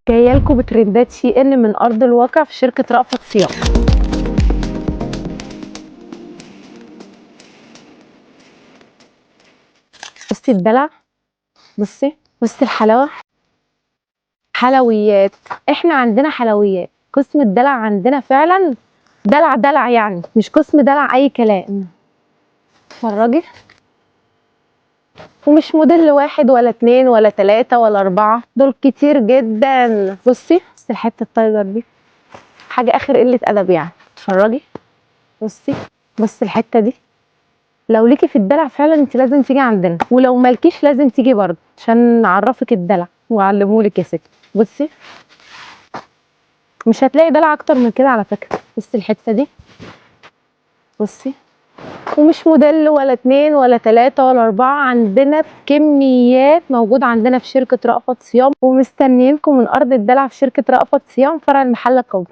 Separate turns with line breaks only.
جايه لكم بترندات شي ان من ارض الواقع في شركه رأفت صيام. بصي الدلع، بصي الحلاوه، حلويات. احنا عندنا حلويات، قسم الدلع عندنا فعلا دلع دلع، يعني مش قسم دلع اي كلام. اتفرجي، ومش موديل واحد ولا اتنين ولا تلاته ولا اربعه، دول كتير جدا. بصي الحته التايجر دي حاجه اخر قله ادب يعني. اتفرجي، بصي الحته دي، لو ليكي في الدلع فعلا انت لازم تيجي عندنا، ولو مالكيش لازم تيجي برضه عشان نعرفك الدلع واعلمهولك يا ستي. بصي مش هتلاقي دلع اكتر من كده على فكره. بصي الحته دي، بصي، ومش موديل ولا اتنين ولا تلاته ولا اربعه، عندنا بكميات موجوده عندنا في شركه رأفت صيام، ومستنيينكم من ارض الدلع في شركه رأفت صيام فرع المحله القومي.